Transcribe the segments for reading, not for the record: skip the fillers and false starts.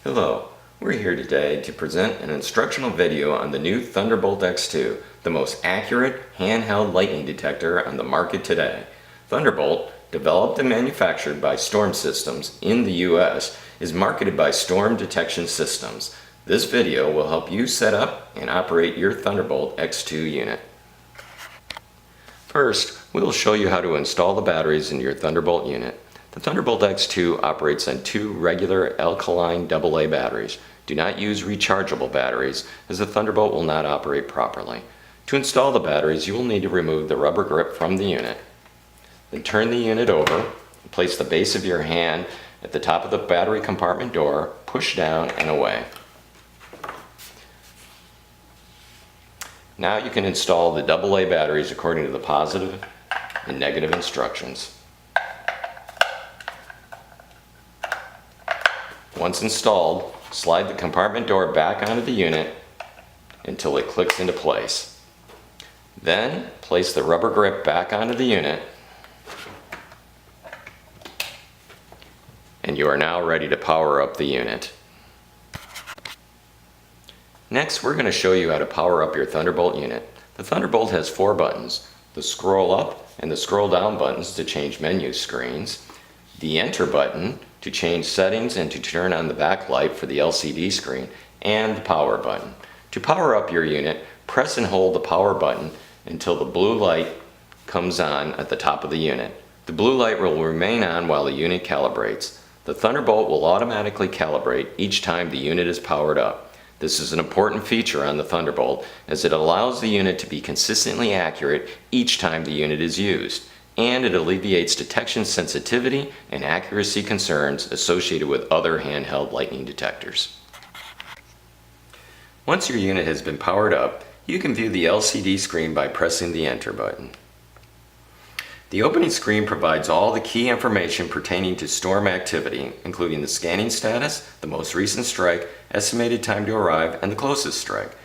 Hello, we're here today to present an instructional video on the new ThunderBolt X2, the most accurate handheld lightning detector on the market today. ThunderBolt, developed and manufactured by Storm Systems in the US, is marketed by Storm Detection Systems. This video will help you set up and operate your ThunderBolt X2 unit. First, we will show you how to install the batteries in your ThunderBolt unit. The ThunderBolt X2 operates on two regular alkaline AA batteries. Do not use rechargeable batteries, as the Thunderbolt will not operate properly. To install the batteries, you will need to remove the rubber grip from the unit. Then turn the unit over, place the base of your hand at the top of the battery compartment door, push down and away. Now you can install the AA batteries according to the positive and negative instructions. Once installed, slide the compartment door back onto the unit until it clicks into place. Then place the rubber grip back onto the unit, and you are now ready to power up the unit. Next, we're going to show you how to power up your ThunderBolt unit. The ThunderBolt has four buttons: the scroll up and the scroll down buttons to change menu screens, the enter button to change settings and to turn on the backlight for the LCD screen, and the power button. To power up your unit, press and hold the power button until the blue light comes on at the top of the unit. The blue light will remain on while the unit calibrates. The Thunderbolt will automatically calibrate each time the unit is powered up. This is an important feature on the Thunderbolt, as it allows the unit to be consistently accurate each time the unit is used, and it alleviates detection sensitivity and accuracy concerns associated with other handheld lightning detectors. Once your unit has been powered up, you can view the LCD screen by pressing the enter button. The opening screen provides all the key information pertaining to storm activity, including the scanning status, the most recent strike, estimated time to arrive, and the closest strike.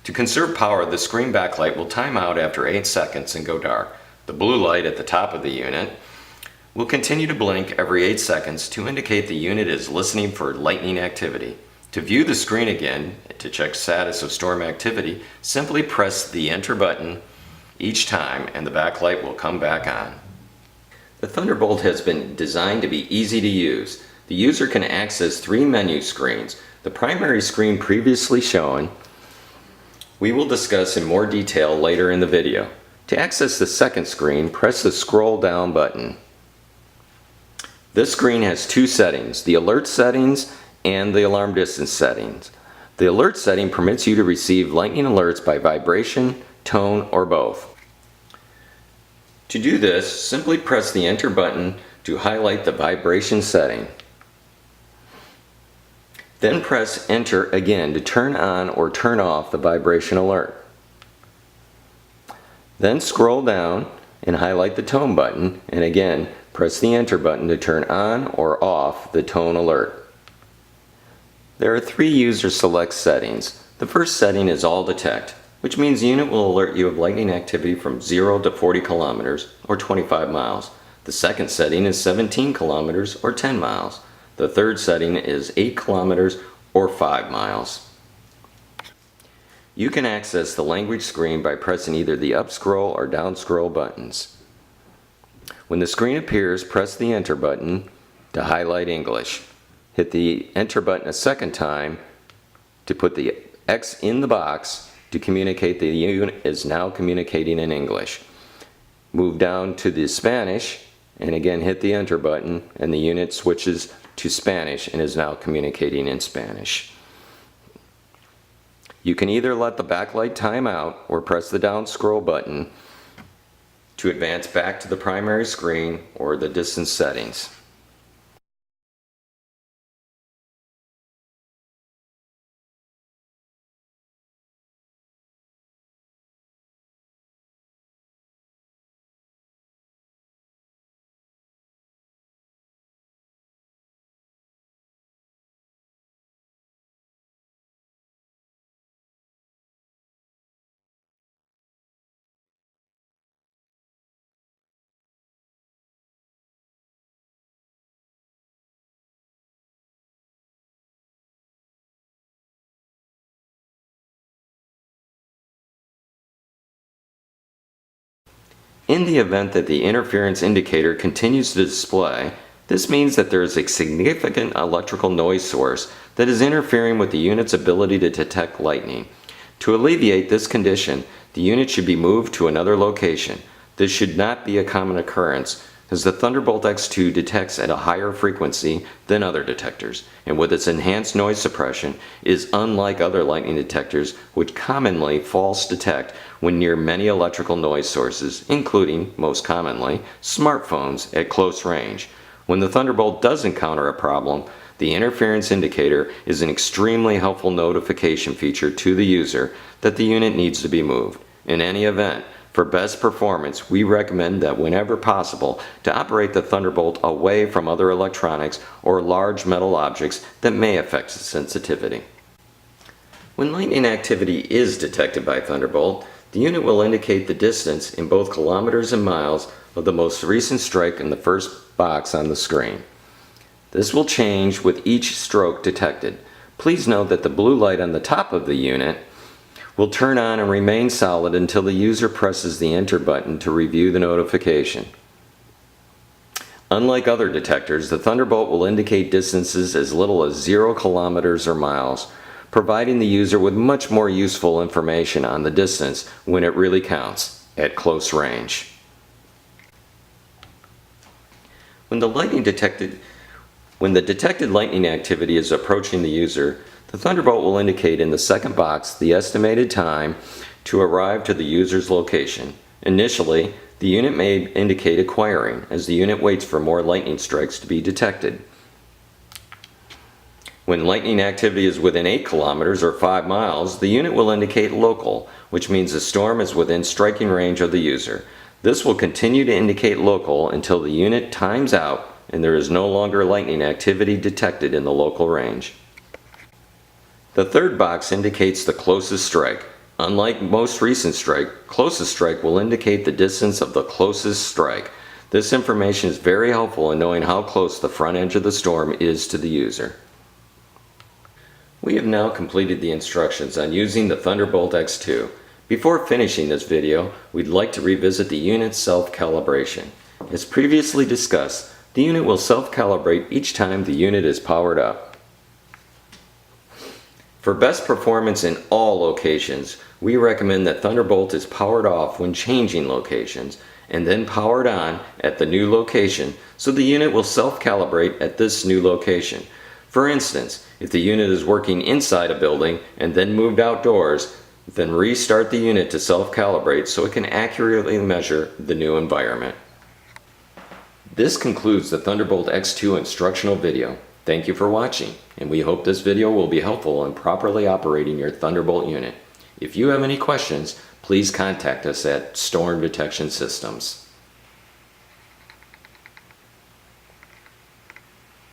To conserve power, the screen backlight will time out after 8 seconds and go dark. The blue light at the top of the unit will continue to blink every 8 seconds to indicate the unit is listening for lightning activity. To view the screen again, to check status of storm activity, simply press the enter button each time and the backlight will come back on. The Thunderbolt has been designed to be easy to use. The user can access 3 menu screens. The primary screen previously shown we will discuss in more detail later in the video. To access the second screen, press the scroll down button. This screen has 2 settings: the alert settings and the alarm distance settings. The alert setting permits you to receive lightning alerts by vibration, tone, or both. To do this, simply press the enter button to highlight the vibration setting. Then press enter again to turn on or turn off the vibration alert. Then scroll down and highlight the tone button, and again press the enter button to turn on or off the tone alert. There are 3 user select settings. The first setting is all detect, which means the unit will alert you of lightning activity from 0 to 40 kilometers or 25 miles. The second setting is 17 kilometers or 10 miles. The third setting is 8 kilometers or 5 miles. You can access the language screen by pressing either the up scroll or down scroll buttons. When the screen appears, press the enter button to highlight English. Hit the enter button a second time to put the X in the box to communicate the unit is now communicating in English. Move down to the Spanish and again hit the enter button, and the unit switches to Spanish and is now communicating in Spanish. You can either let the backlight time out or press the down scroll button to advance back to the primary screen or the distance settings. In the event that the interference indicator continues to display, this means that there is a significant electrical noise source that is interfering with the unit's ability to detect lightning. To alleviate this condition, the unit should be moved to another location. This should not be a common occurrence, as the ThunderBolt X2 detects at a higher frequency than other detectors, and with its enhanced noise suppression is unlike other lightning detectors which commonly false detect when near many electrical noise sources, including, most commonly, smartphones at close range. When the ThunderBolt does encounter a problem, the interference indicator is an extremely helpful notification feature to the user that the unit needs to be moved. In any event, for best performance, we recommend that whenever possible to operate the ThunderBolt away from other electronics or large metal objects that may affect its sensitivity. When lightning activity is detected by ThunderBolt, the unit will indicate the distance in both kilometers and miles of the most recent strike in the first box on the screen. This will change with each stroke detected. Please note that the blue light on the top of the unit will turn on and remain solid until the user presses the enter button to review the notification. Unlike other detectors, the ThunderBolt will indicate distances as little as 0 kilometers or miles, providing the user with much more useful information on the distance when it really counts, at close range. When the detected lightning activity is approaching the user, the ThunderBolt will indicate in the second box the estimated time to arrive to the user's location. Initially, the unit may indicate acquiring, as the unit waits for more lightning strikes to be detected. When lightning activity is within 8 kilometers or 5 miles, the unit will indicate local, which means the storm is within striking range of the user. This will continue to indicate local until the unit times out and there is no longer lightning activity detected in the local range. The third box indicates the closest strike. Unlike most recent strike, closest strike will indicate the distance of the closest strike. This information is very helpful in knowing how close the front edge of the storm is to the user. We have now completed the instructions on using the ThunderBolt X2. Before finishing this video, we'd like to revisit the unit's self-calibration. As previously discussed, the unit will self-calibrate each time the unit is powered up. For best performance in all locations, we recommend that ThunderBolt is powered off when changing locations and then powered on at the new location so the unit will self-calibrate at this new location. For instance, if the unit is working inside a building and then moved outdoors, then restart the unit to self-calibrate so it can accurately measure the new environment. This concludes the ThunderBolt X2 instructional video. Thank you for watching, and we hope this video will be helpful in properly operating your ThunderBolt unit. If you have any questions, please contact us at Storm Detection Systems.